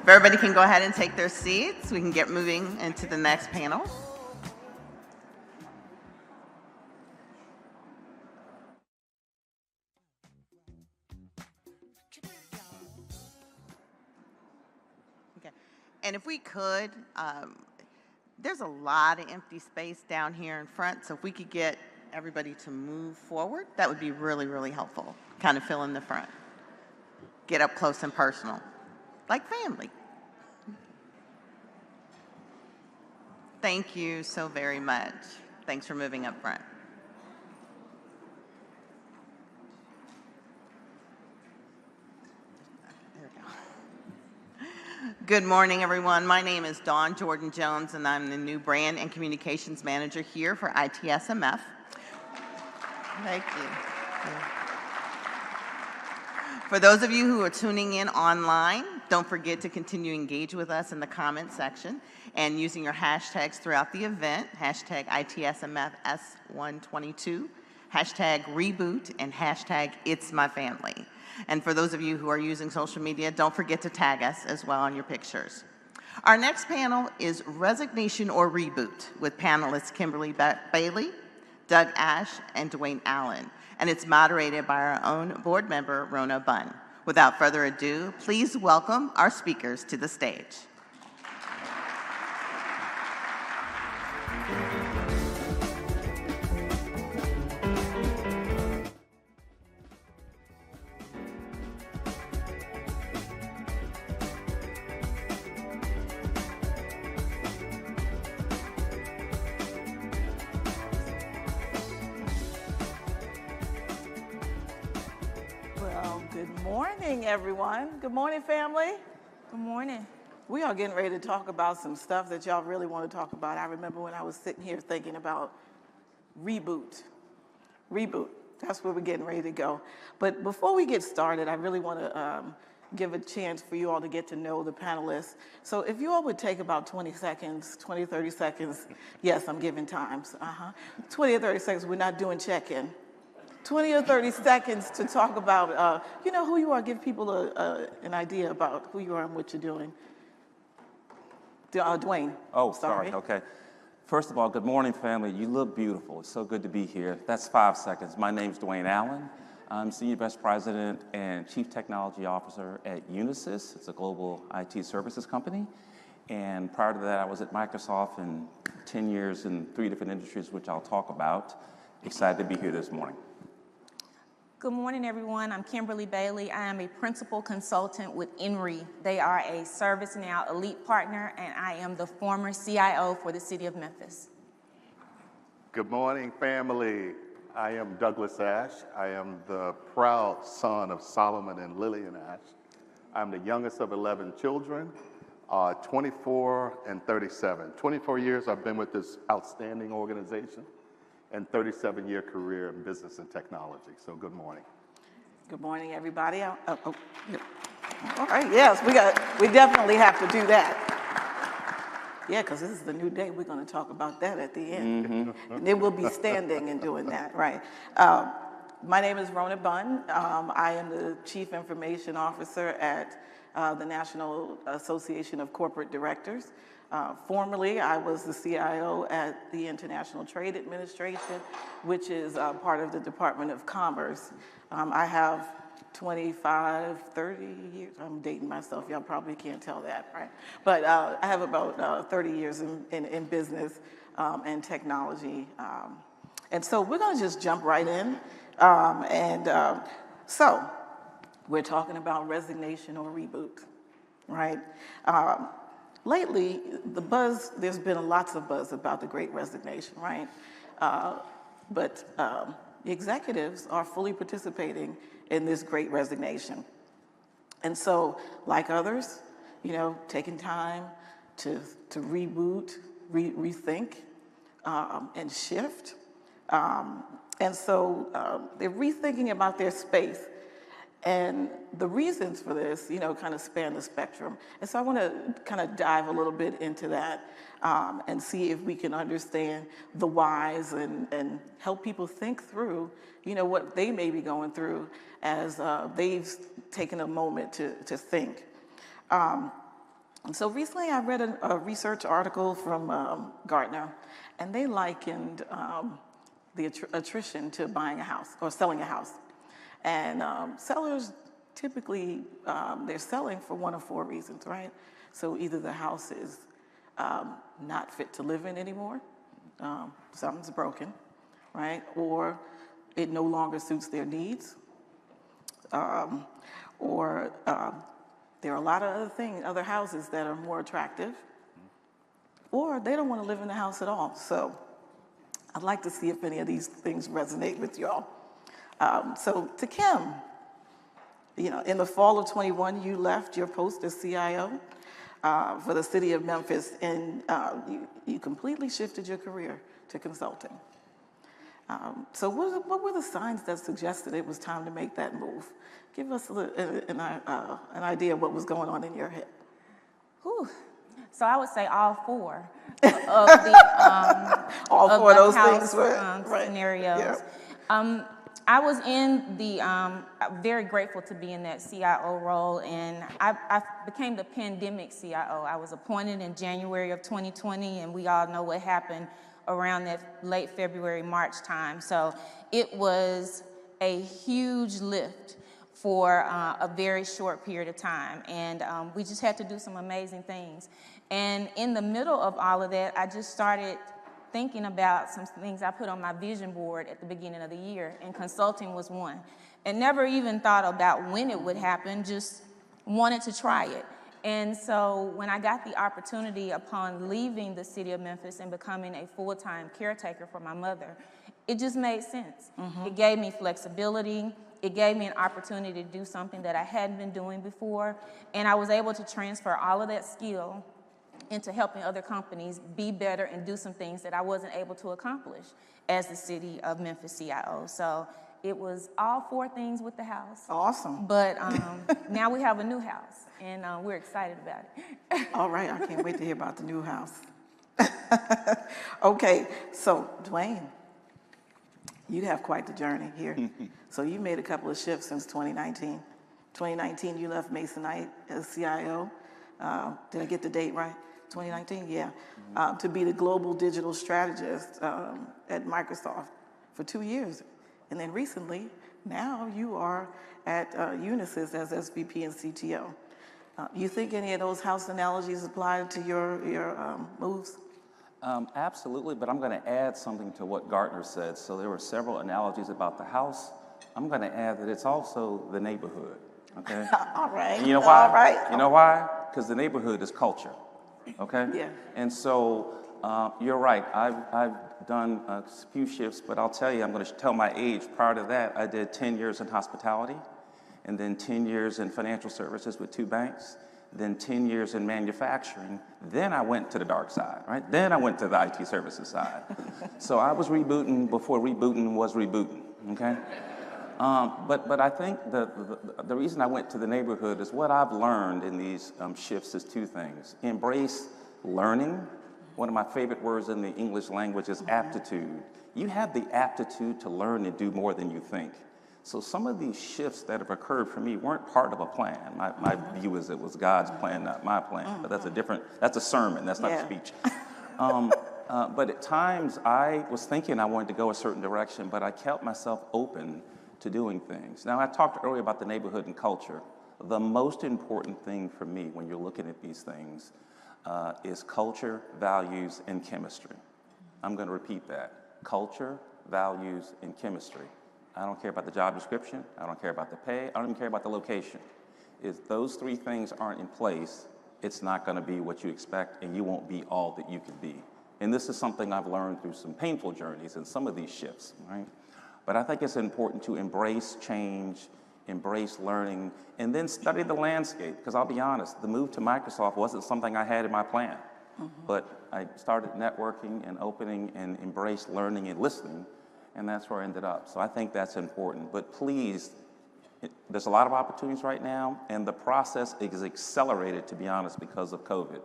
If everybody can go ahead and take their seats, we can get moving into the next panel. Okay. And if we could, there's a lot of empty space down here in front, so if we could get everybody to move forward, that would be really, really helpful. Kind of fill in the front. Get up close and personal, like family. Thank you so very much. Thanks for moving up front. There we go. Good morning, everyone. My name is Dawn Jordan Jones, and I'm the new Brand and Communications Manager here for ITSMF. Thank you. For those of you who are tuning in online, don't forget to continue to engage with us in the comment section and using your hashtags throughout the event, hashtag ITSMF S1-23, hashtag Reboot, and hashtag It's My Family. And for those of you who are using social media, don't forget to tag us as well on your pictures. Our next panel is Resignation or Reboot with panelists Kimberly Bailey, Doug Ash, and Dwayne Allen, and it's moderated by our own board member, Rona Bunn. Without further ado, please welcome our speakers to the stage. Good morning, everyone. Good morning, family. Good morning. We are getting ready to talk about some stuff that y'all really want to talk about. I remember when I was sitting here thinking about reboot. Reboot, that's where we're getting ready to go. But before we get started, I really want to give a chance for you all to get to know the panelists. So if you all would take about 20 seconds, 20, 30 seconds. Yes, I'm giving times. 20 or 30 seconds, we're not doing check-in. 20 or 30 seconds to talk about, who you are, give people an idea about who you are and what you're doing. Dwayne. Oh, sorry, okay. First of all, good morning, family. You look beautiful. It's so good to be here. That's 5 seconds. My name's Dwayne Allen. I'm Senior Vice President and Chief Technology Officer at Unisys. It's a global IT services company. And prior to that, I was at Microsoft in 10 years in 3 different industries, which I'll talk about. Excited to be here this morning. Good morning, everyone. I'm Kimberly Bailey. I am a principal consultant with INRI. They are a ServiceNow elite partner, and I am the former CIO for the city of Memphis. Good morning, family. I am Douglas Ash. I am the proud son of Solomon and Lillian Ash. I'm the youngest of 11 children, 24 and 37. 24 years I've been with this outstanding organization, and 37-year career in business and technology. So good morning. Good morning, everybody. All right, yes, we definitely have to do that. Yeah, because this is the new day. We're going to talk about that at the end. Mm-hmm. And then we'll be standing and doing that, right? My name is Rona Bunn. I am the Chief Information Officer at the National Association of Corporate Directors. Formerly, I was the CIO at the International Trade Administration, which is part of the Department of Commerce. I have 25, 30 years. I'm dating myself. Y'all probably can't tell that, right? But I have about 30 years in business and technology. And so we're going to just jump right in. So we're talking about resignation or reboot, right? Lately, there's been lots of buzz about the Great Resignation, right? But the executives are fully participating in this Great Resignation. And so, like others, taking time to reboot, rethink, and shift. And so they're rethinking about their space. And the reasons for this, kind of span the spectrum. And so I want to kind of dive a little bit into that and see if we can understand the whys and help people think through, what they may be going through as they've taken a moment to think. And so recently I read a research article from Gartner, and they likened the attrition to buying a house or selling a house. And sellers typically, they're selling for one of four reasons, right? So either the house is not fit to live in anymore, something's broken, right? Or it no longer suits their needs, or there are a lot of other houses that are more attractive, or they don't want to live in the house at all. So I'd like to see if any of these things resonate with y'all. So to Kim, in the fall of 21, you left your post as CIO for the city of Memphis, and you completely shifted your career to consulting. So what were the signs that suggested it was time to make that move? Give us an idea of what was going on in your head. Whew. So I would say all four of the all of four of the those house, things were right. scenarios. Yeah. I was in the very grateful to be in that CIO role, and I became the pandemic CIO. I was appointed in January of 2020, and we all know what happened around that late February, March time. So it was a huge lift for a very short period of time, and we just had to do some amazing things. And in the middle of all of that, I just started thinking about some things I put on my vision board at the beginning of the year, and consulting was one. And never even thought about when it would happen, just wanted to try it. And so when I got the opportunity upon leaving the city of Memphis and becoming a full-time caretaker for my mother, it just made sense. Mm-hmm. It gave me flexibility. It gave me an opportunity to do something that I hadn't been doing before. And I was able to transfer all of that skill into helping other companies be better and do some things that I wasn't able to accomplish as the city of Memphis CIO. So it was all four things with the house. Awesome. But now we have a new house, and we're excited about it. All right, I can't wait to hear about the new house. Okay, so Dwayne, you have quite the journey here. So you made a couple of shifts since 2019. 2019, you left Masonite as CIO. Did I get the date right? 2019, yeah. To be the global digital strategist at Microsoft for 2 years. And then recently, now you are at Unisys as SVP and CTO. You think any of those house analogies apply to your moves? Absolutely, but I'm going to add something to what Gartner said. So there were several analogies about the house. I'm going to add that it's also the neighborhood, okay? All right. And you know why? All right. You know why? Because the neighborhood is culture, okay? Yeah. And so you're right. I've done a few shifts, but I'll tell you, I'm going to tell my age. Prior to that, I did 10 years in hospitality, and then 10 years in financial services with 2 banks, then 10 years in manufacturing. Then I went to the dark side, right? Then I went to the IT services side. So I was rebooting before rebooting was rebooting, okay? But I think the reason I went to the neighborhood is what I've learned in these shifts is 2 things. Embrace learning. One of my favorite words in the English language is aptitude. You have the aptitude to learn and do more than you think. So some of these shifts that have occurred for me weren't part of a plan. My view is it was God's plan, not my plan. But that's a sermon, that's not a speech. But at times I was thinking I wanted to go a certain direction, but I kept myself open to doing things. Now, I talked earlier about the neighborhood and culture. The most important thing for me when you're looking at these things is culture, values, and chemistry. I'm going to repeat that. Culture, values, and chemistry. I don't care about the job description. I don't care about the pay. I don't even care about the location. If those 3 things aren't in place, it's not going to be what you expect, and you won't be all that you could be. And this is something I've learned through some painful journeys in some of these shifts, right? But I think it's important to embrace change, embrace learning, and then study the landscape. Because I'll be honest, the move to Microsoft wasn't something I had in my plan. But I started networking and opening and embraced learning and listening, and that's where I ended up. So I think that's important. But please, there's a lot of opportunities right now, and the process is accelerated, to be honest, because of COVID.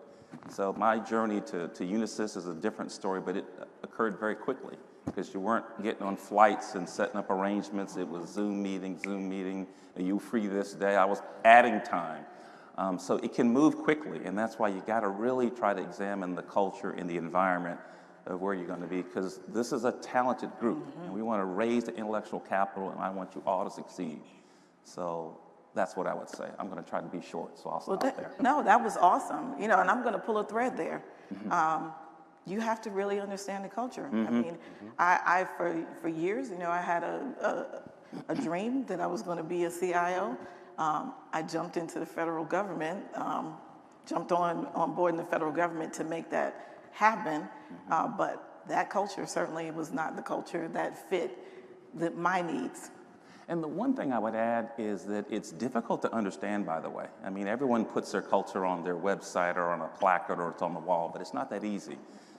So my journey to Unisys is a different story, but it occurred very quickly because you weren't getting on flights and setting up arrangements. It was Zoom meeting, are you free this day? I was adding time. So it can move quickly, and that's why you got to really try to examine the culture and the environment of where you're going to be, because this is a talented group, and we want to raise the intellectual capital, and I want you all to succeed. So that's what I would say. I'm going to try to be short, so I'll stop there. No, that was awesome. And I'm going to pull a thread there. You have to really understand the culture. I mean, I for years, I had a dream that I was going to be a CIO. I jumped into the federal government, jumped on board in the federal government to make that happen. But that culture certainly was not the culture that fit my needs. And the one thing I would add is that it's difficult to understand, by the way. I mean, everyone puts their culture on their website or on a placard or it's on the wall, but it's not that easy.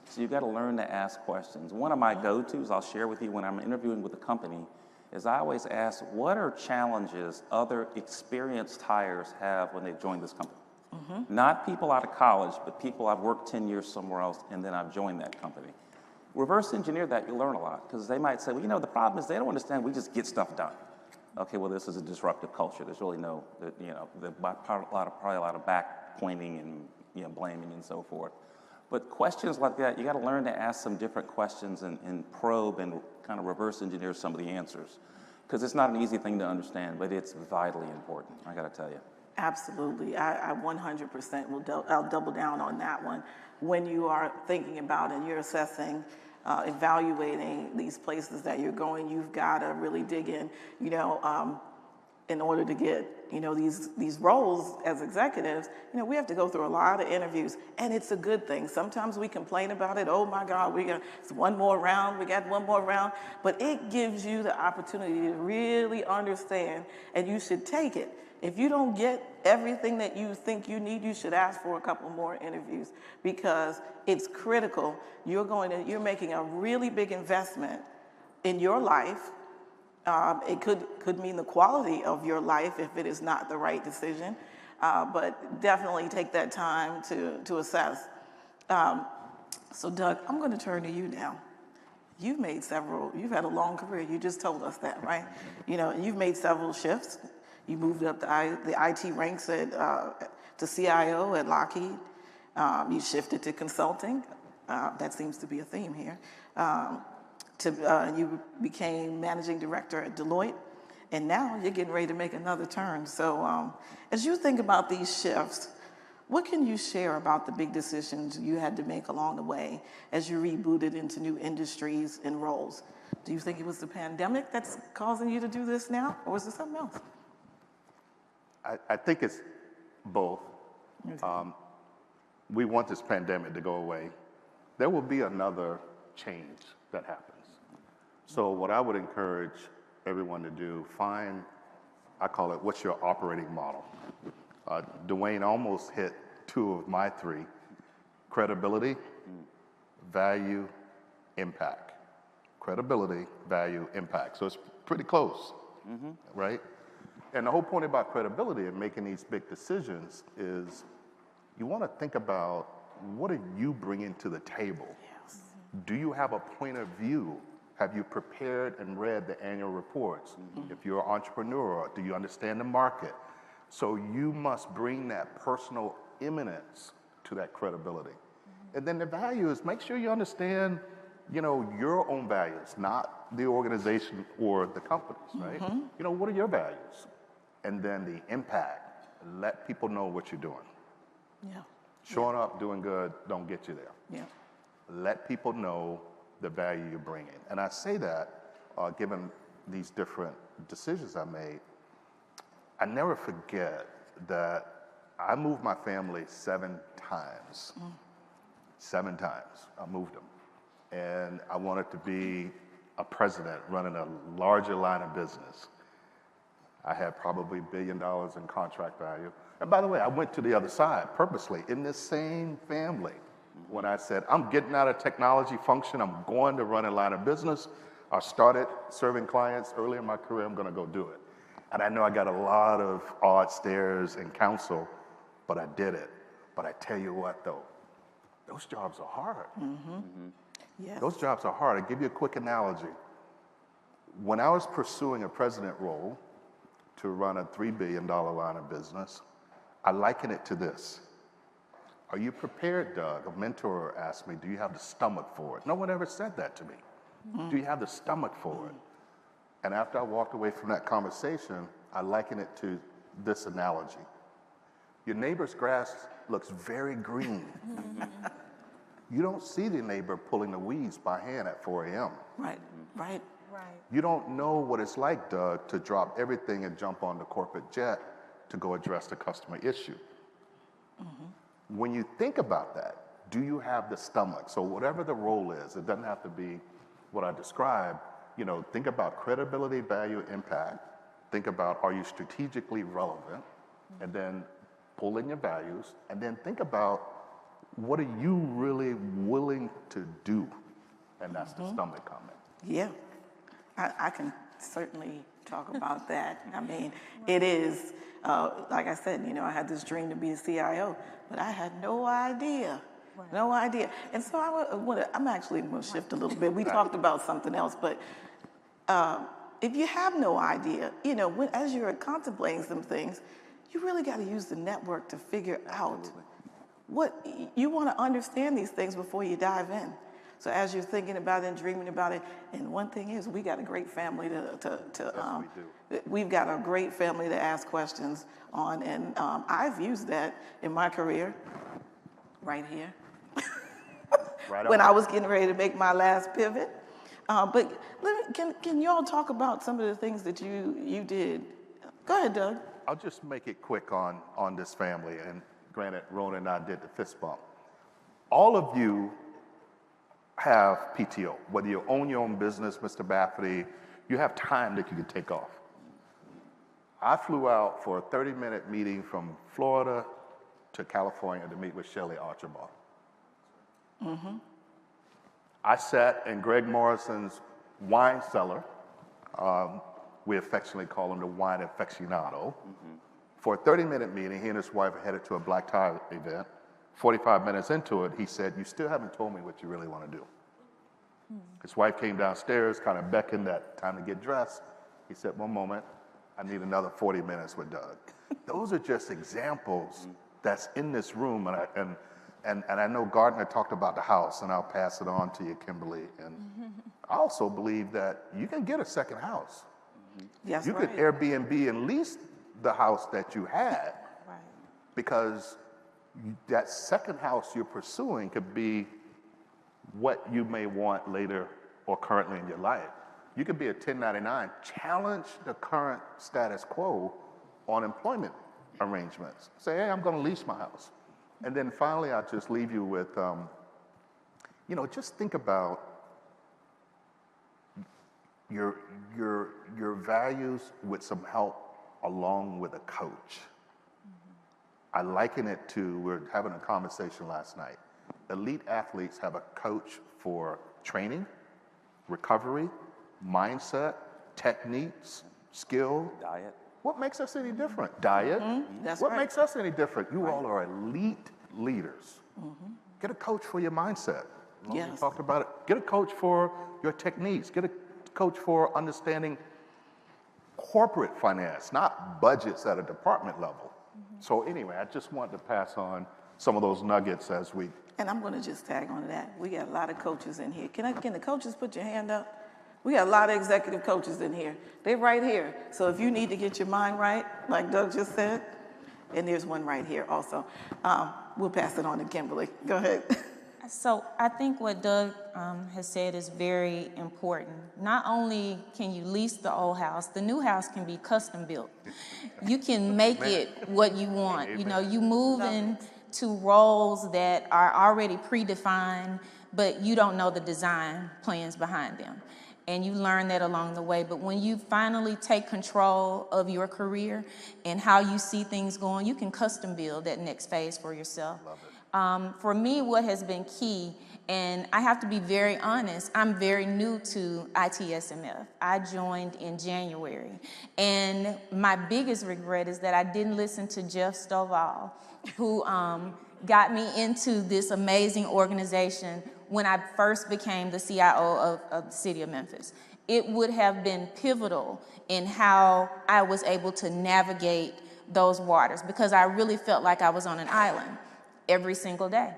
So you've got to learn to ask questions. One of my go-tos I'll share with you when I'm interviewing with a company is I always ask, what are challenges other experienced hires have when they join this company? Not people out of college, but people I've worked 10 years somewhere else and then I've joined that company. Reverse engineer that, you learn a lot, because they might say, well, the problem is they don't understand we just get stuff done. Okay, well, this is a disruptive culture. There's really no, probably a lot of back pointing and blaming and so forth. But questions like that, you got to learn to ask some different questions and probe and kind of reverse engineer some of the answers, because it's not an easy thing to understand, but it's vitally important. I got to tell you. Absolutely, I 100% I'll double down on that one. When you are thinking about and you're assessing, evaluating these places that you're going, you've got to really dig in. In order to get these roles as executives, we have to go through a lot of interviews, and it's a good thing. Sometimes we complain about it. Oh my God, it's one more round. We got one more round, but it gives you the opportunity to really understand, and you should take it. If you don't get everything that you think you need, you should ask for a couple more interviews, because it's critical. You're making a really big investment in your life. It could mean the quality of your life if it is not the right decision, but definitely take that time to assess. So Doug, I'm going to turn to you now. You've had a long career. You just told us that, right? You've made several shifts. You moved up the IT ranks to CIO at Lockheed. You shifted to consulting. That seems to be a theme here. You became managing director at Deloitte, and now you're getting ready to make another turn. So as you think about these shifts, what can you share about the big decisions you had to make along the way as you rebooted into new industries and roles? Do you think it was the pandemic that's causing you to do this now, or is it something else? I think it's both. We want this pandemic to go away. There will be another change that happens. So what I would encourage everyone to do, I call it, what's your operating model? Dwayne almost hit two of my three: credibility, value, impact. Credibility, value, impact. So it's pretty close, right? And the whole point about credibility and making these big decisions is you want to think about, what are you bringing to the table? Yes. Do you have a point of view? Have you prepared and read the annual reports? If you're an entrepreneur, do you understand the market? So you must bring that personal eminence to that credibility. And then the value is, make sure you understand, your own values, not the organization or the company's, right? What are your values? And then the impact, let people know what you're doing. Yeah. Showing up, doing good, don't get you there. Yeah. Let people know the value you're bringing. And I say that, given these different decisions I made, I never forget that I moved my family 7 times. 7 times, I moved them. And I wanted to be a president running a larger line of business. I had probably $1 billion in contract value. And by the way, I went to the other side purposely in this same family. When I said, I'm getting out of technology function, I'm going to run a line of business. I started serving clients early in my career, I'm gonna go do it. And I know I got a lot of odd stares and counsel, but I did it. But I tell you what though, those jobs are hard. Yes. Those jobs are hard. I'll give you a quick analogy. When I was pursuing a president role to run a $3 billion line of business, I liken it to this. Are you prepared, Doug? A mentor asked me, do you have the stomach for it? No one ever said that to me. Do you have the stomach for it? And after I walked away from that conversation, I liken it to this analogy. Your neighbor's grass looks very green. You don't see the neighbor pulling the weeds by hand at 4 a.m. Right, right. You don't know what it's like, Doug, to drop everything and jump on the corporate jet to go address the customer issue. When you think about that, do you have the stomach? So whatever the role is, it doesn't have to be what I described. You know, think about credibility, value, impact. Think about, are you strategically relevant? And then pull in your values. And then think about, what are you really willing to do? And that's the stomach comment. Yeah, I can certainly talk about that. I mean, it is, like I said, you know, I had this dream to be a CIO, but I had no idea. No idea. And so I'm actually going to shift a little bit. We talked about something else, but if you have no idea, you know, as you're contemplating some things, you really got to use the network to figure out what you want to understand these things before you dive in. So as you're thinking about it and dreaming about it, and one thing is, we got a great family we've got a great family to ask questions on, and I've used that in my career, right here, when I was getting ready to make my last pivot. But can you all talk about some of the things that you did? Go ahead, Doug. I'll just make it quick on this family, and granted, Rona and I did the fist bump. All of you have PTO. Whether you own your own business, Mr. Bafferty, you have time that you can take off. I flew out for a 30-minute meeting from Florida to California to meet with Shelley Archibald. I sat in Greg Morrison's wine cellar. We affectionately call him the wine aficionado. For a 30-minute meeting, he and his wife are headed to a black tie event. 45 minutes into it, he said, "You still haven't told me what you really want to do." His wife came downstairs, kind of beckoned that time to get dressed. He said, "One moment, I need another 40 minutes with Doug." Those are just examples that's in this room, and I know Gardner talked about the house, and I'll pass it on to you, Kimberly. And I also believe that you can get a second house. Yes, you could Airbnb and lease the house that you had, because that second house you're pursuing could be what you may want later or currently in your life. You could be a 1099, challenge the current status quo on employment arrangements. Say, hey, I'm going to lease my house. And then finally, I'll just leave you with, you know, just think about your values with some help along with a coach. I liken it to, we were having a conversation last night. Elite athletes have a coach for training, recovery, mindset, techniques, skill. Diet. What makes us any different? Diet. What makes us any different? You all are elite leaders. Get a coach for your mindset. We talked about it. Get a coach for your techniques. Get a coach for understanding corporate finance, not budgets at a department level. So anyway, I just wanted to pass on some of those nuggets as we... And I'm going to just tag on to that. We got a lot of coaches in here. Can the coaches put your hand up? We got a lot of executive coaches in here. They're right here. So if you need to get your mind right, like Doug just said, and there's one right here also, we'll pass it on to Kimberly. Go ahead. So I think what Doug has said is very important. Not only can you lease the old house, the new house can be custom built. You can make it what you want. Amen. You know, you move into roles that are already predefined, but you don't know the design plans behind them. And you learn that along the way. But when you finally take control of your career and how you see things going, you can custom build that next phase for yourself. Love it. For me, what has been key, and I have to be very honest, I'm very new to ITSMF. I joined in January. And my biggest regret is that I didn't listen to Jeff Stovall, who got me into this amazing organization when I first became the CIO of the city of Memphis. It would have been pivotal in how I was able to navigate those waters because I really felt like I was on an island every single day.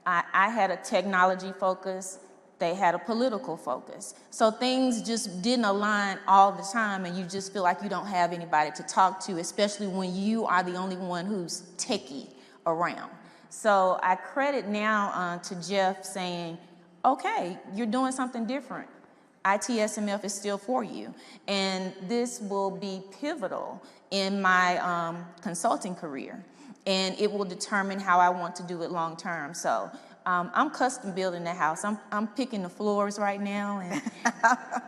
I had a technology focus, they had a political focus. So things just didn't align all the time, and you just feel like you don't have anybody to talk to, especially when you are the only one who's techie around. So I credit now to Jeff saying, okay, you're doing something different. ITSMF is still for you. And this will be pivotal in my consulting career. And it will determine how I want to do it long term. So I'm custom building the house. I'm picking the floors right now, and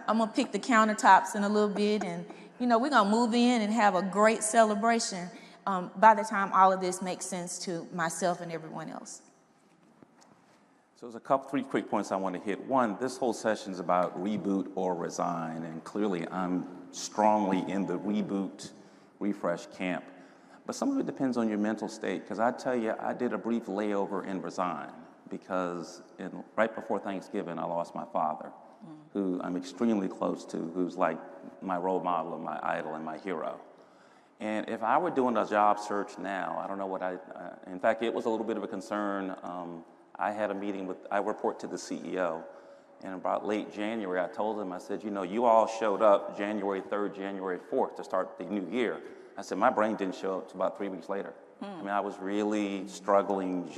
I'm gonna pick the countertops in a little bit. And we're gonna move in and have a great celebration by the time all of this makes sense to myself and everyone else. So there's three quick points I want to hit. One, this whole session is about reboot or resign, and clearly I'm strongly in the reboot, refresh camp. But some of it depends on your mental state, because I tell you, I did a brief layover in resign, because right before Thanksgiving, I lost my father, who I'm extremely close to, who's like my role model and my idol and my hero. And if I were doing a job search now, I don't know what in fact, it was a little bit of a concern. I had a meeting I report to the CEO, and about late January, I told him, I said, you all showed up January 3rd, January 4th to start the new year. I said, my brain didn't show up until about 3 weeks later. I mean, I was really struggling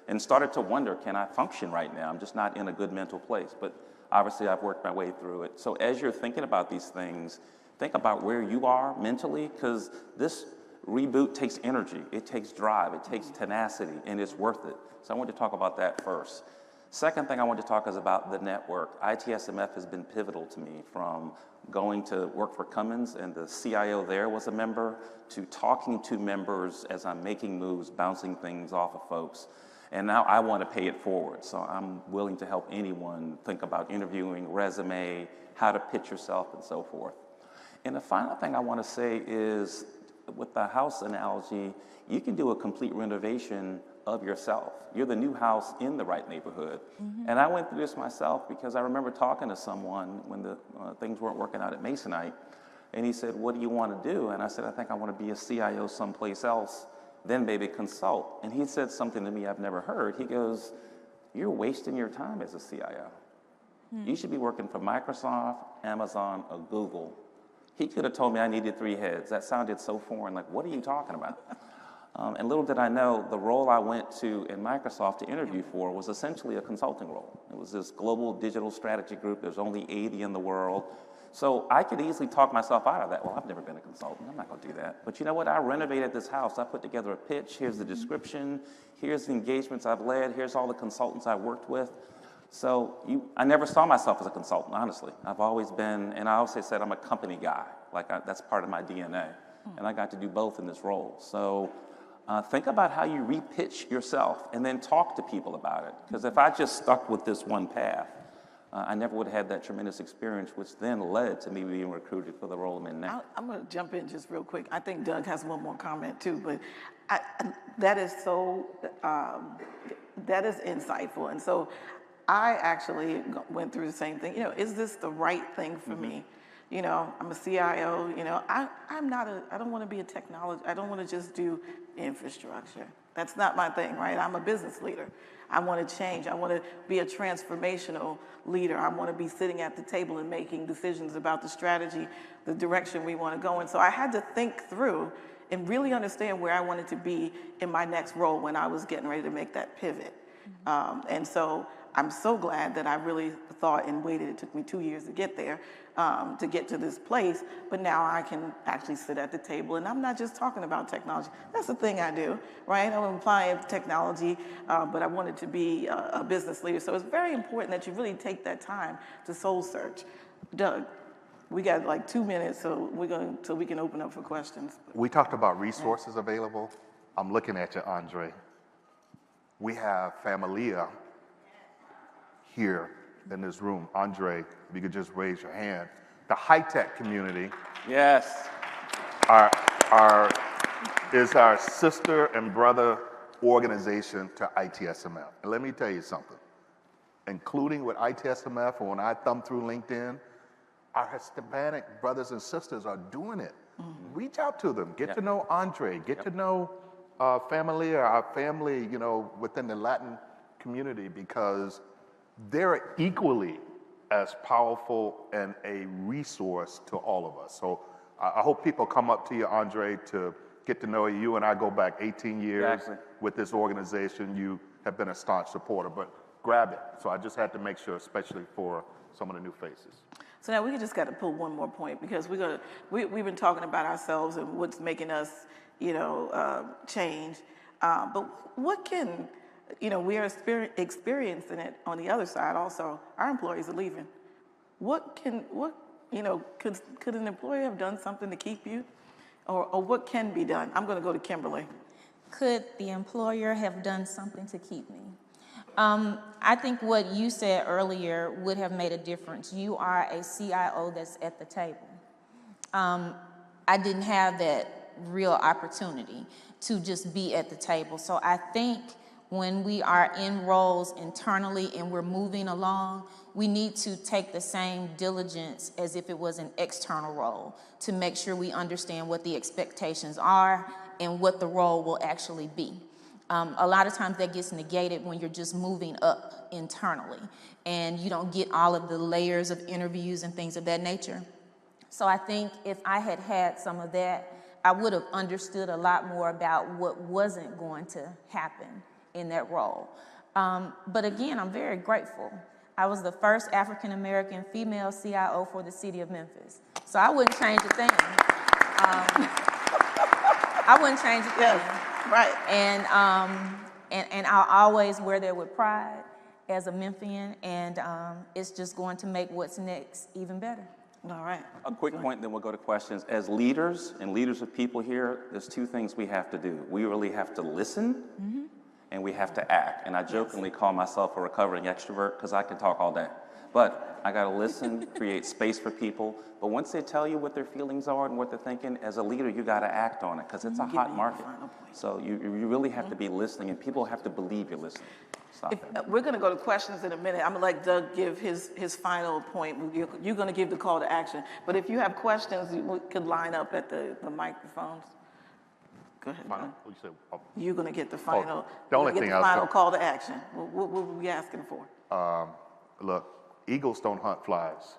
and started to wonder, can I function right now? I'm just not in a good mental place, but obviously I've worked my way through it. So as you're thinking about these things, think about where you are mentally, because this reboot takes energy, it takes drive, it takes tenacity, and it's worth it. So I want to talk about that first. Second thing I want to talk is about the network. ITSMF has been pivotal to me, from going to work for Cummins, and the CIO there was a member, to talking to members as I'm making moves, bouncing things off of folks. And now I want to pay it forward. So I'm willing to help anyone think about interviewing, resume, how to pitch yourself, and so forth. And the final thing I want to say is, with the house analogy, you can do a complete renovation of yourself. You're the new house in the right neighborhood. And I went through this myself, because I remember talking to someone when the things weren't working out at Masonite, and he said, what do you want to do? And I said, I think I want to be a CIO someplace else, then maybe consult. And he said something to me I've never heard. He goes, you're wasting your time as a CIO. You should be working for Microsoft, Amazon, or Google. He could have told me I needed 3 heads. That sounded so foreign, like, what are you talking about? And little did I know, the role I went to in Microsoft to interview for was essentially a consulting role. It was this global digital strategy group. There's only 80 in the world. So I could easily talk myself out of that. Well, I've never been a consultant. I'm not going to do that. But you know what? I renovated this house. I put together a pitch. Here's the description. Here's the engagements I've led. Here's all the consultants I've worked with. So I never saw myself as a consultant, honestly. I've always been, and I always said I'm a company guy. That's part of my DNA. And I got to do both in this role. So think about how you repitch yourself, and then talk to people about it. Because if I just stuck with this one path, I never would have had that tremendous experience, which then led to me being recruited for the role I'm in now. I'm going to jump in just real quick. I think Doug has one more comment too, but that is so, that is insightful. And so I actually went through the same thing. Is this the right thing for me? I'm a CIO, I don't want to be a technology, I don't want to just do infrastructure. That's not my thing, right? I'm a business leader. I want to change. I want to be a transformational leader. I want to be sitting at the table and making decisions about the strategy, the direction we want to go in. So I had to think through and really understand where I wanted to be in my next role when I was getting ready to make that pivot. And so I'm so glad that I really thought and waited. It took me 2 years to get there, to get to this place. But now I can actually sit at the table, and I'm not just talking about technology. That's the thing I do, right? I'm applying technology, but I wanted to be a business leader. So it's very important that you really take that time to soul search. Doug, we got like 2 minutes, so we can open up for questions. We talked about resources available. I'm looking at you, Andre. We have Familia here in this room. Andre, if you could just raise your hand. The high-tech community. Yes. Is our sister and brother organization to ITSMF. And let me tell you something. Including with ITSMF, or when I thumb through LinkedIn, our Hispanic brothers and sisters are doing it. reach out to them. Get to know Andre. Get to know our family, you know, within the Latin community, because they're equally as powerful and a resource to all of us. So I hope people come up to you, Andre, to get to know you. You and I go back 18 years with this organization. You have been a staunch supporter, but grab it. So I just had to make sure, especially for some of the new faces. So now we just got to pull one more point, because we've been talking about ourselves and what's making us, you know, change. But what can, you know, we are experiencing it on the other side also. Our employees are leaving. You know, could an employer have done something to keep you? Or what can be done? I'm going to go to Kimberly. Could the employer have done something to keep me? I think what you said earlier would have made a difference. You are a CIO that's at the table. I didn't have that real opportunity to just be at the table. So I think when we are in roles internally and we're moving along, we need to take the same diligence as if it was an external role to make sure we understand what the expectations are and what the role will actually be. A lot of times that gets negated when you're just moving up internally and you don't get all of the layers of interviews and things of that nature. So I think if I had had some of that, I would have understood a lot more about what wasn't going to happen in that role. But again, I'm very grateful. I was the first African-American female CIO for the city of Memphis. So I wouldn't change a thing. I wouldn't change a thing. Yes, right. And I'll always wear that with pride as a Memphian, and it's just going to make what's next even better. All right. A quick point, then we'll go to questions. As leaders and leaders of people here, there's two things we have to do. We really have to listen, and we have to act. And I jokingly call myself a recovering extrovert because I can talk all day. But I got to listen, create space for people. But once they tell you what their feelings are and what they're thinking, as a leader, you got to act on it because it's a hot market. So you really have to be listening, and people have to believe you're listening. We're going to go to questions in a minute. I'm going to let Doug give his final point. You're going to give the call to action. But if you have questions, you could line up at the microphones. Go ahead. You're going to get the final. The only thing final call to action. What were we asking for? Look, eagles don't hunt flies.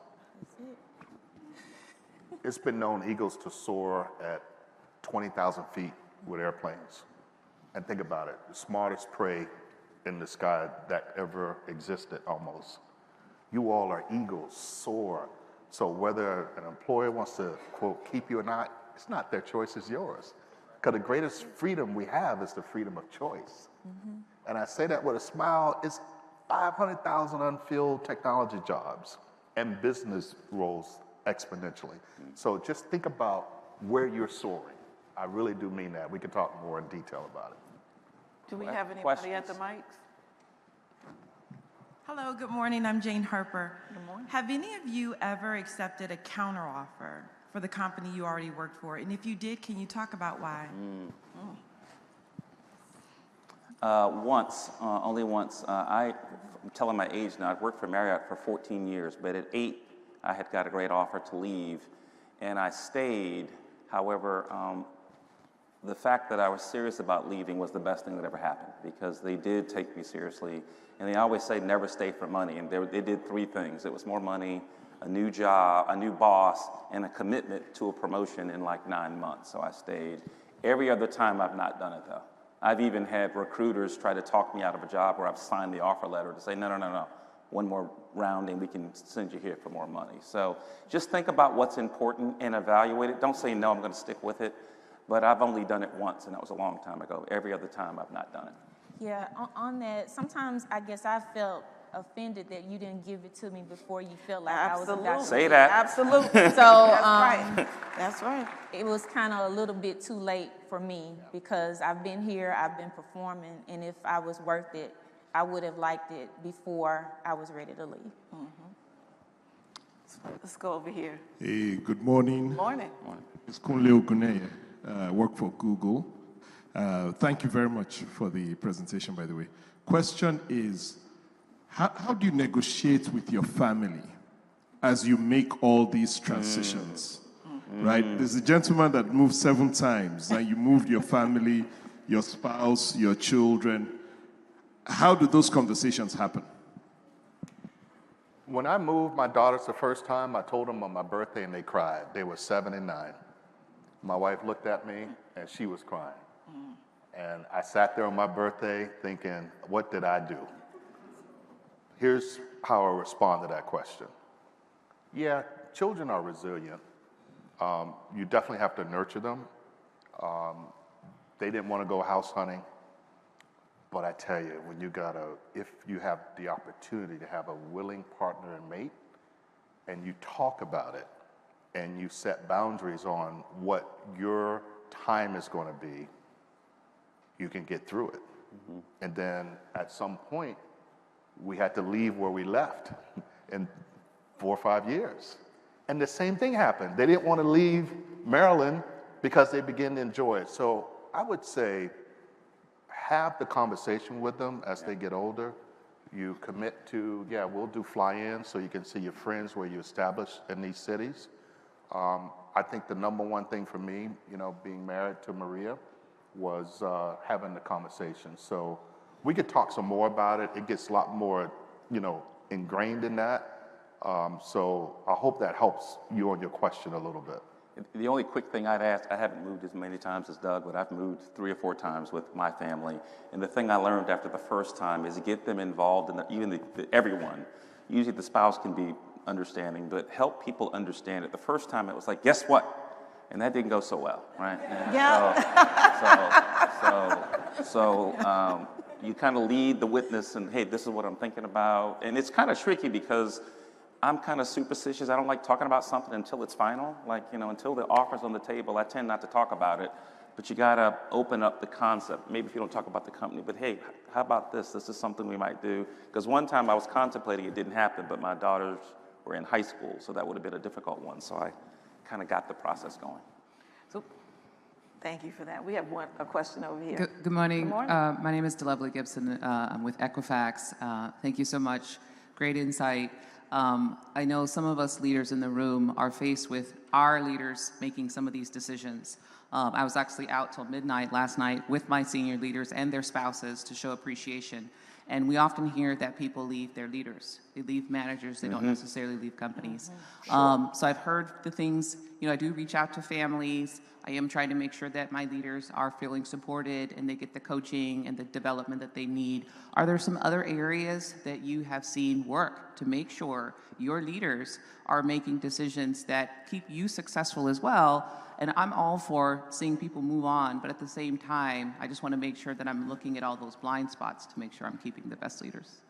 It's been known eagles to soar at 20,000 feet with airplanes. And think about it, the smartest prey in the sky that ever existed almost. You all are eagles, soar. So whether an employer wants to, quote, keep you or not, it's not their choice, it's yours. Because the greatest freedom we have is the freedom of choice. And I say that with a smile. It's 500,000 unfilled technology jobs and business roles exponentially. So just think about where you're soaring. I really do mean that. We can talk more in detail about it. Do we have anybody at the mics? Hello, good morning. I'm Jane Harper. Good morning. Have any of you ever accepted a counteroffer for the company you already worked for? And if you did, can you talk about why? Once, only once. I'm telling my age now. I've worked for Marriott for 14 years, but at 8, I had got a great offer to leave, and I stayed. However, the fact that I was serious about leaving was the best thing that ever happened because they did take me seriously. And they always say never stay for money. And they did 3 things. It was more money, a new job, a new boss, and a commitment to a promotion in like 9 months. So I stayed. Every other time I've not done it though. I've even had recruiters try to talk me out of a job where I've signed the offer letter to say, no. One more round and we can send you here for more money. So just think about what's important and evaluate it. Don't say, no, I'm going to stick with it. But I've only done it once, and that was a long time ago. Every other time, I've not done it. Yeah, on that, sometimes I guess I felt offended that you didn't give it to me before you felt like I was about to. Say that. Absolutely. So That's right. It was kind of a little bit too late for me because I've been here, I've been performing, and if I was worth it, I would have liked it before I was ready to leave. So let's go over here. Hey, good morning. Morning. It's Kunle Oguneye. I work for Google. Thank you very much for the presentation, by the way. Question is, how do you negotiate with your family as you make all these transitions? right? There's a gentleman that moved 7 times, and you moved your family, your spouse, your children. How do those conversations happen? When I moved my daughters the first time, I told them on my birthday and they cried. They were 7 and 9. My wife looked at me and she was crying. And I sat there on my birthday thinking, what did I do? Here's how I respond to that question. Yeah, children are resilient. You definitely have to nurture them. They didn't want to go house hunting. But I tell you, when if you have the opportunity to have a willing partner and mate, and you talk about it, and you set boundaries on what your time is going to be, you can get through it. And then at some point, we had to leave where we left in 4 or 5 years. And the same thing happened. They didn't want to leave Maryland because they began to enjoy it. So I would say, have the conversation with them as they get older. You commit to, yeah, we'll do fly-ins so you can see your friends where you establish in these cities. I think the number one thing for me, being married to Maria, was having the conversation. So we could talk some more about it. It gets a lot more, ingrained in that. So I hope that helps you on your question a little bit. The only quick thing I'd ask, I haven't moved as many times as Doug, but I've moved 3 or 4 times with my family. And the thing I learned after the first time is to get them involved in everyone. Usually the spouse can be understanding, but help people understand it. The first time it was like, guess what? And that didn't go so well, right? So you kind of lead the witness and, hey, this is what I'm thinking about. And it's kind of tricky because I'm kind of superstitious. I don't like talking about something until it's final. Until the offer's on the table, I tend not to talk about it. But you got to open up the concept. Maybe if you don't talk about the company, but hey, how about this? This is something we might do. Because one time I was contemplating, it didn't happen, but my daughters were in high school, so that would have been a difficult one. So I kind of got the process going. So, thank you for that. We have a question over here. Good morning. Good morning. My name is DeLovely Gibson. I'm with Equifax. Thank you so much. Great insight. I know some of us leaders in the room are faced with our leaders making some of these decisions. I was actually out till midnight last night with my senior leaders and their spouses to show appreciation. And we often hear that people leave their leaders. They leave managers. They don't necessarily leave companies. So I've heard the things, I do reach out to families. I am trying to make sure that my leaders are feeling supported and they get the coaching and the development that they need. Are there some other areas that you have seen work to make sure your leaders are making decisions that keep you successful as well? And I'm all for seeing people move on, but at the same time, I just want to make sure that I'm looking at all those blind spots to make sure I'm keeping the best leaders.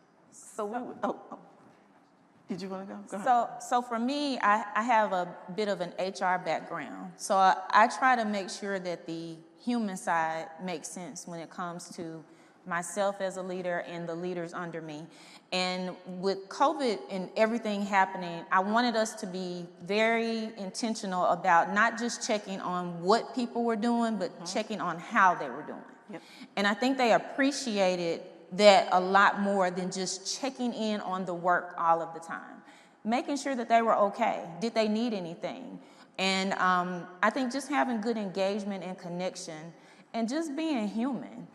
Did you want to go? Go ahead. So for me, I have a bit of an HR background. So I try to make sure that the human side makes sense when it comes to myself as a leader and the leaders under me. And with COVID and everything happening, I wanted us to be very intentional about not just checking on what people were doing, but checking on how they were doing. Yep. And I think they appreciated that a lot more than just checking in on the work all of the time. Making sure that they were okay. Did they need anything? And I think just having good engagement and connection and just being human.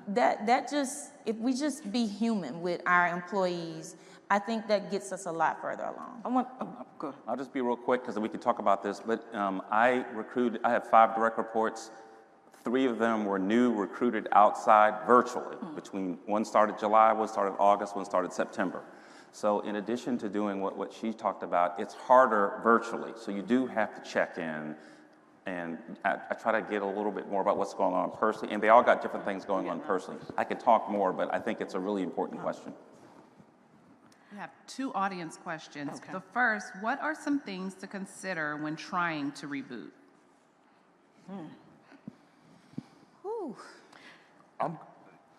That just, if we just be human with our employees, I think that gets us a lot further along. Go ahead. I'll just be real quick because we can talk about this, but I have 5 direct reports. 3 of them were new, recruited outside virtually. Between one started July, one started August, one started September. So in addition to doing what she talked about, it's harder virtually. So you do have to check in. And I try to get a little bit more about what's going on personally. And they all got different things going on personally. I could talk more, but I think it's a really important question. We have 2 audience questions. Okay. The first, what are some things to consider when trying to reboot?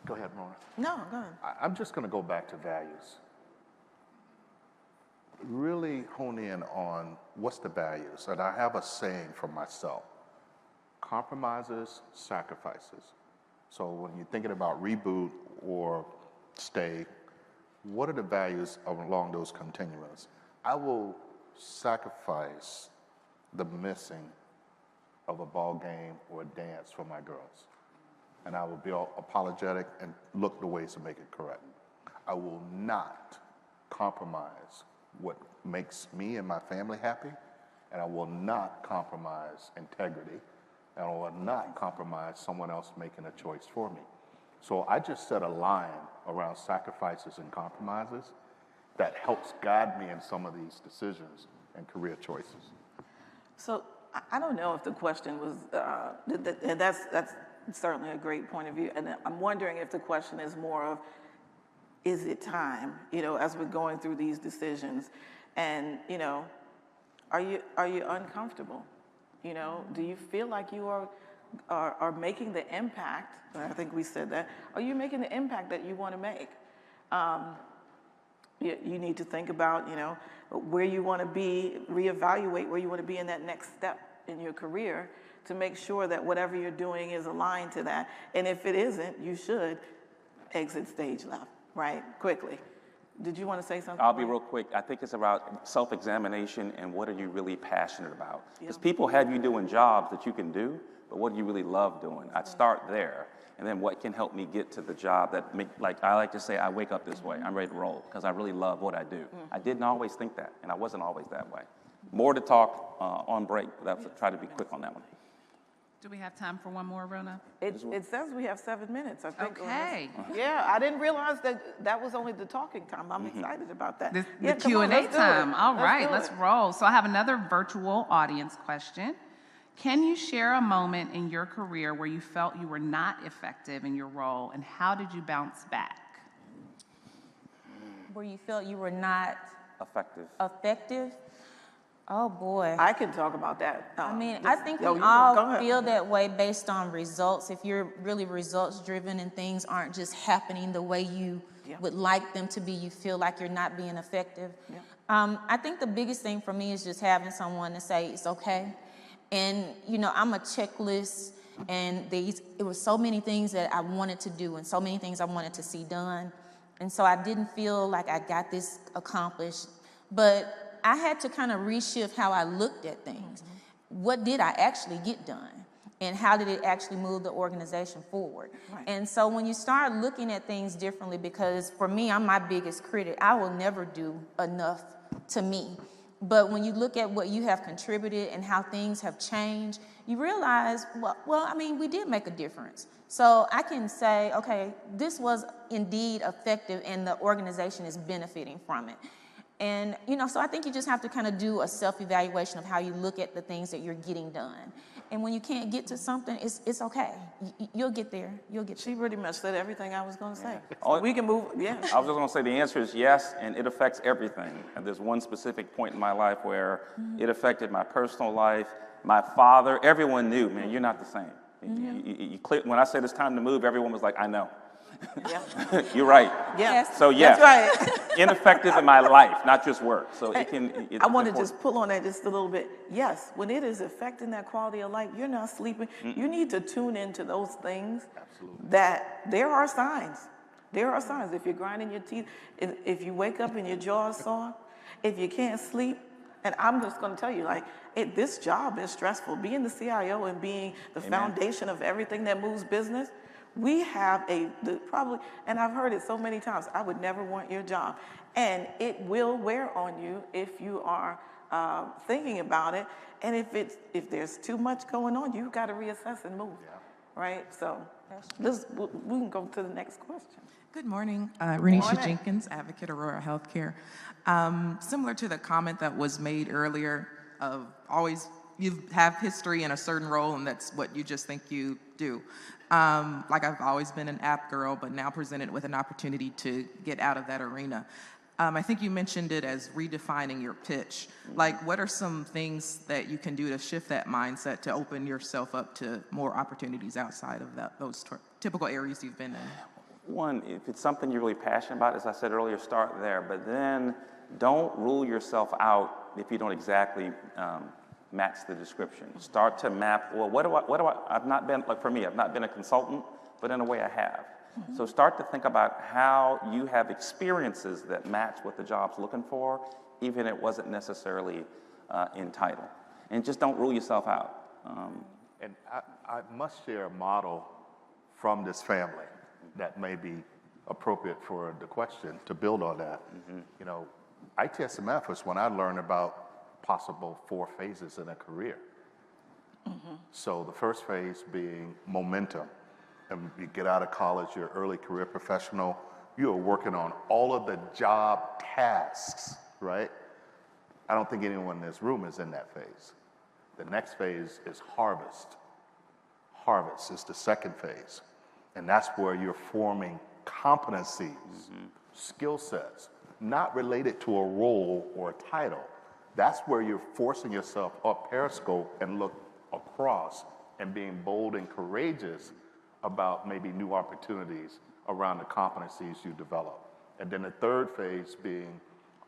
Go ahead, Mona. No, go ahead. I'm just going to go back to values. Really hone in on what's the values. And I have a saying for myself: compromises, sacrifices. So when you're thinking about reboot or stay, what are the values along those continuums? I will sacrifice the missing of a ball game or a dance for my girls. And I will be all apologetic and look the ways to make it correct. I will not compromise what makes me and my family happy, and I will not compromise integrity, and I will not compromise someone else making a choice for me. So I just set a line around sacrifices and compromises that helps guide me in some of these decisions and career choices. So I don't know if the question was, and that's certainly a great point of view. And I'm wondering if the question is more of, is it time, as we're going through these decisions? And, are you uncomfortable? Do you feel like you are making the impact? I think we said that. Are you making the impact that you want to make? You need to think about, where you want to be, reevaluate where you want to be in that next step in your career to make sure that whatever you're doing is aligned to that. And if it isn't, you should exit stage left, right? Quickly. Did you want to say something? I'll be real quick. I think it's about self-examination and what are you really passionate about? Because people have you doing jobs that you can do, but what do you really love doing? I'd start there. And then what can help me get to the job that like I like to say, I wake up this way. I'm ready to roll because I really love what I do. I didn't always think that, and I wasn't always that way. More to talk on break, but try to be quick on that one. Do we have time for one more, Rona? It says we have 7 minutes, I think. Okay. Yeah, I didn't realize that was only the talking time. I'm excited about that. The Q&A time. All right, let's roll. So I have another virtual audience question. Can you share a moment in your career where you felt you were not effective in your role, and how did you bounce back? Where you felt you were not effective? Oh boy. I can talk about that. I think we all feel that way based on results. If you're really results driven and things aren't just happening the way you would like them to be, you feel like you're not being effective. I think the biggest thing for me is just having someone to say it's okay. And I'm a checklist, and it was so many things that I wanted to do and so many things I wanted to see done. And so I didn't feel like I got this accomplished, but I had to kind of reshift how I looked at things. What did I actually get done? And how did it actually move the organization forward? Right. And so when you start looking at things differently, because for me, I'm my biggest critic. I will never do enough to me. But when you look at what you have contributed and how things have changed, you realize, we did make a difference. So I can say, okay, this was indeed effective and the organization is benefiting from it. And, so I think you just have to kind of do a self-evaluation of how you look at the things that you're getting done. And when you can't get to something, it's okay. You'll get there. She pretty much said everything I was going to say. So we can move, I was just going to say the answer is yes, and it affects everything. And there's one specific point in my life where it affected my personal life, my father. Everyone knew, man, you're not the same. When I said it's time to move, everyone was like, I know. You're right. Yes. So yes, that's right. Ineffective in my life, not just work. So I want to just pull on that just a little bit. Yes, when it is affecting that quality of life, you're not sleeping. You need to tune into those things. Absolutely. That there are signs. There are signs. If you're grinding your teeth, if you wake up and your jaw is sore, if you can't sleep, and I'm just going to tell you, this job is stressful. Being the CIO and being the foundation of everything that moves business. We have and I've heard it so many times, I would never want your job. And it will wear on you if you are thinking about it. And if there's too much going on, you've got to reassess and move, right? So we can go to the next question. Good morning, Renisha Jenkins, Advocate Aurora Healthcare. Similar to the comment that was made earlier of you have history in a certain role and that's what you just think you do. I've always been an app girl, but now presented with an opportunity to get out of that arena. I think you mentioned it as redefining your pitch. What are some things that you can do to shift that mindset to open yourself up to more opportunities outside of those typical areas you've been in? One, if it's something you're really passionate about, as I said earlier, start there. But then don't rule yourself out if you don't exactly match the description. Start to map, I've not been, for me, I've not been a consultant, but in a way I have. So start to think about how you have experiences that match what the job's looking for, even if it wasn't necessarily in title. and just don't rule yourself out. And I must share a model from this family that may be appropriate for the question to build on that. You know, ITSMF was when I learned about possible 4 phases in a career. So the first phase being momentum. And you get out of college, you're early career professional, you are working on all of the job tasks, right? I don't think anyone in this room is in that phase. The next phase is harvest. Harvest is the second phase. And that's where you're forming competencies, skill sets, not related to a role or a title. That's where you're forcing yourself up periscope and look across and being bold and courageous about maybe new opportunities around the competencies you develop. And then the third phase being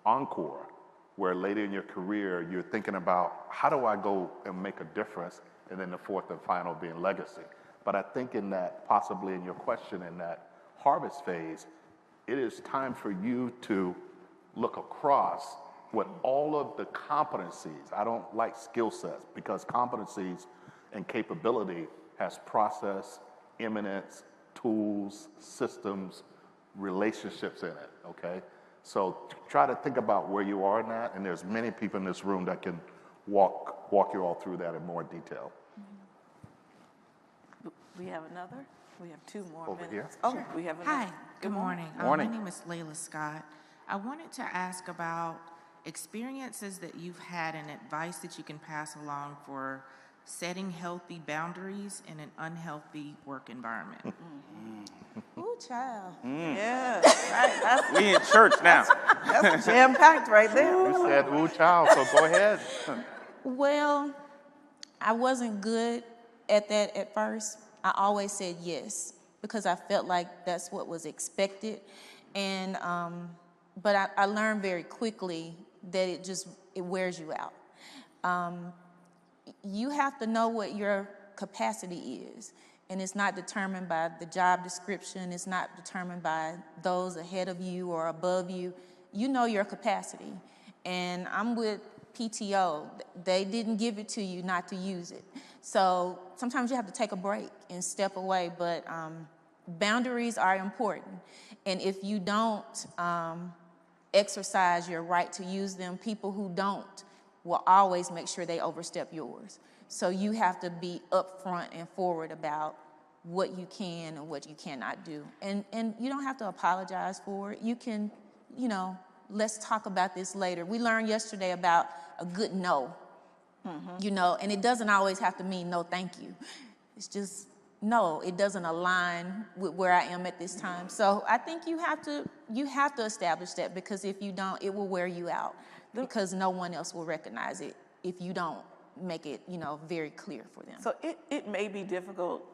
encore, where later in your career, you're thinking about how do I go and make a difference? And then the fourth and final being legacy. But I think in that, possibly in your question, in that harvest phase, it is time for you to look across with all of the competencies. I don't like skill sets because competencies and capability has process, imminence, tools, systems, relationships in it, okay? So try to think about where you are in that, and there's many people in this room that can walk you all through that in more detail. We have another? We have 2 more Over minutes. here. Oh, we have another. Hi, good morning. Morning. My name is Layla Scott. I wanted to ask about experiences that you've had and advice that you can pass along for setting healthy boundaries in an unhealthy work environment. Ooh, child. Yeah, right. That's, We in church now. that's jam-packed right there. You said, ooh, child, so go ahead. Well, I wasn't good at that at first. I always said yes because I felt like that's what was expected. And, but I learned very quickly that it wears you out. You have to know what your capacity is. And it's not determined by the job description. It's not determined by those ahead of you or above you. You know your capacity. And I'm with PTO. They didn't give it to you not to use it. So sometimes you have to take a break and step away. But boundaries are important. And if you don't exercise your right to use them, people who don't will always make sure they overstep yours. So you have to be upfront and forward about what you can and what you cannot do. And you don't have to apologize for it. You can, let's talk about this later. We learned yesterday about a good no, and it doesn't always have to mean no thank you. It's just, no, it doesn't align with where I am at this time. So I think you have to establish that, because if you don't, it will wear you out, because no one else will recognize it if you don't make it, very clear for them. So it may be difficult,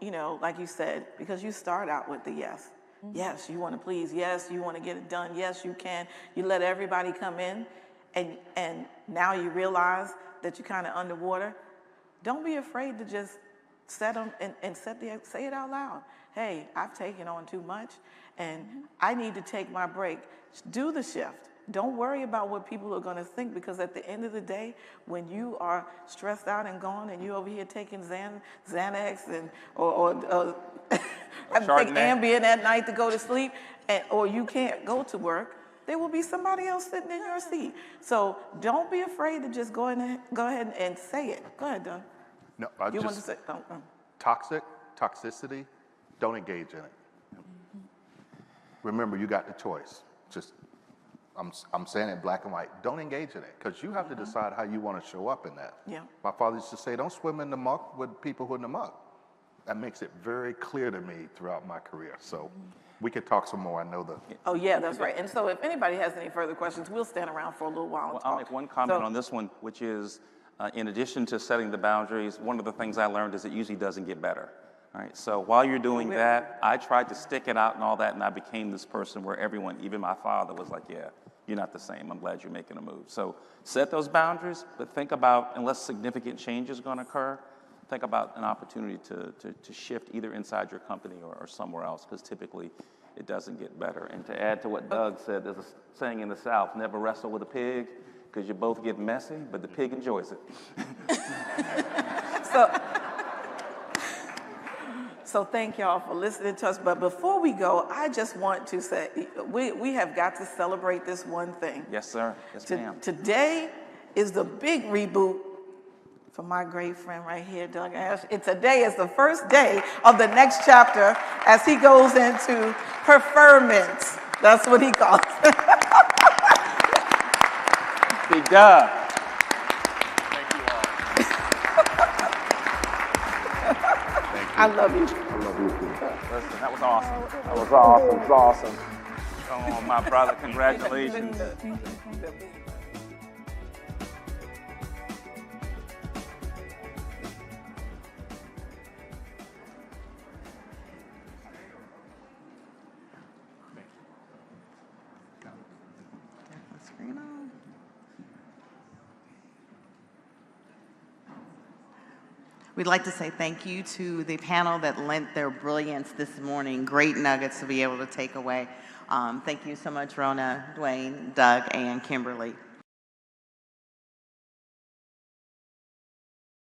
like you said, because you start out with the yes. Yes, you want to please. Yes, you want to get it done. Yes, you can. You let everybody come in, and now you realize that you're kind of underwater. Don't be afraid to just set them and say it out loud. Hey, I've taken on too much, and I need to take my break. Do the shift. Don't worry about what people are going to think, because at the end of the day, when you are stressed out and gone, and you're over here taking Xanax and or take Ambien at night to go to sleep, or you can't go to work, there will be somebody else sitting in your seat. So don't be afraid to just go ahead and say it. Go ahead, Don. No, You want to say? Toxicity, don't engage in it. Remember, you got the choice. Just, I'm saying it black and white. Don't engage in it, because you have to decide how you want to show up in that. Yeah. My father used to say, don't swim in the muck with people who are in the muck. That makes it very clear to me throughout my career. So we could talk some more. I know that. Oh, yeah, that's right. And so if anybody has any further questions, we'll stand around for a little while and Well, talk. I'll make one comment on this one, which is, in addition to setting the boundaries, one of the things I learned is it usually doesn't get better. All right, so while you're doing that, I tried to stick it out and all that, and I became this person where everyone, even my father, was like, yeah, you're not the same. I'm glad you're making a move. So set those boundaries, but think about, unless significant change is going to occur, think about an opportunity to shift either inside your company or somewhere else, because typically it doesn't get better. And to add to what Doug said, there's a saying in the South, never wrestle with a pig. because you both get messy, but the pig enjoys it. So thank y'all for listening to us. But before we go, I just want to say, we have got to celebrate this one thing. Yes, sir. Yes, ma'am. Today is the big reboot for my great friend right here, Doug Ash. Today is the first day of the next chapter as he goes into preferment. That's what he calls it. Big Doug. Thank you all. I love you. Listen, that was awesome. That was awesome. It was awesome. Oh, my brother, congratulations. We'd like to say thank you to the panel that lent their brilliance this morning. Great nuggets to be able to take away. Thank you so much, Rona, Dwayne, Doug, and Kimberly.